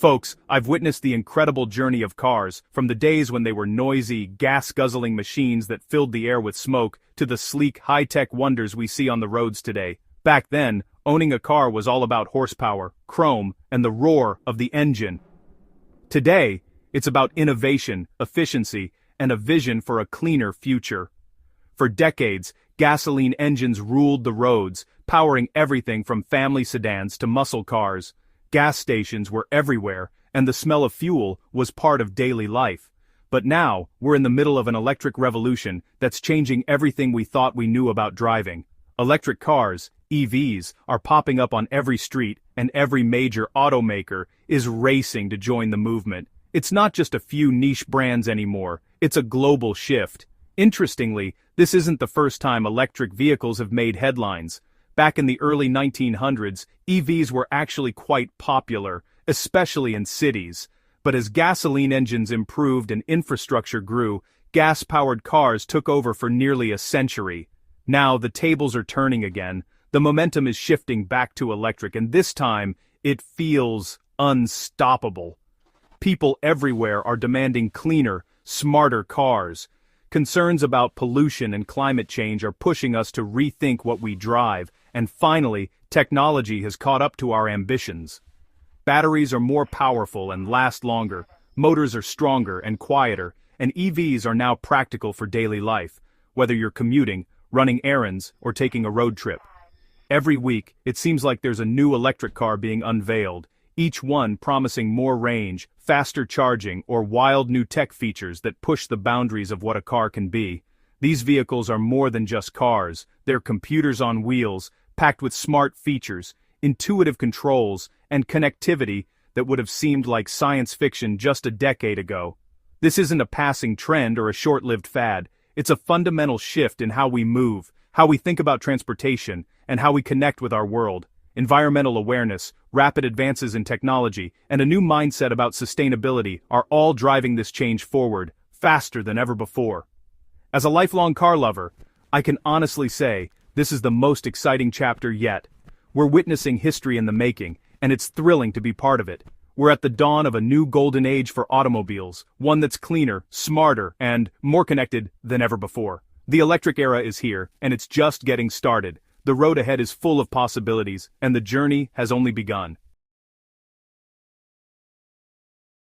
Folks, I've witnessed the incredible journey of cars, from the days when they were noisy, gas-guzzling machines that filled the air with smoke, to the sleek, high-tech wonders we see on the roads today. Back then, owning a car was all about horsepower, chrome, and the roar of the engine. Today, it's about innovation, efficiency, and a vision for a cleaner future. For decades, gasoline engines ruled the roads, powering everything from family sedans to muscle cars. Gas stations were everywhere, and the smell of fuel was part of daily life. But now, we're in the middle of an electric revolution that's changing everything we thought we knew about driving. Electric cars, EVs, are popping up on every street, and every major automaker is racing to join the movement. It's not just a few niche brands anymore, it's a global shift. Interestingly, this isn't the first time electric vehicles have made headlines. Back in the early 1900s, EVs were actually quite popular, especially in cities. But as gasoline engines improved and infrastructure grew, gas-powered cars took over for nearly a century. Now the tables are turning again, the momentum is shifting back to electric, and this time, it feels unstoppable. People everywhere are demanding cleaner, smarter cars. Concerns about pollution and climate change are pushing us to rethink what we drive, and finally, technology has caught up to our ambitions. Batteries are more powerful and last longer, motors are stronger and quieter, and EVs are now practical for daily life, whether you're commuting, running errands, or taking a road trip. Every week, it seems like there's a new electric car being unveiled, each one promising more range, faster charging, or wild new tech features that push the boundaries of what a car can be. These vehicles are more than just cars, they're computers on wheels, packed with smart features, intuitive controls, and connectivity that would have seemed like science fiction just a decade ago. This isn't a passing trend or a short-lived fad, it's a fundamental shift in how we move, how we think about transportation, and how we connect with our world. Environmental awareness, rapid advances in technology, and a new mindset about sustainability are all driving this change forward, faster than ever before. As a lifelong car lover, I can honestly say, this is the most exciting chapter yet. We're witnessing history in the making, and it's thrilling to be part of it. We're at the dawn of a new golden age for automobiles, one that's cleaner, smarter, and more connected than ever before. The electric era is here, and it's just getting started. The road ahead is full of possibilities, and the journey has only begun.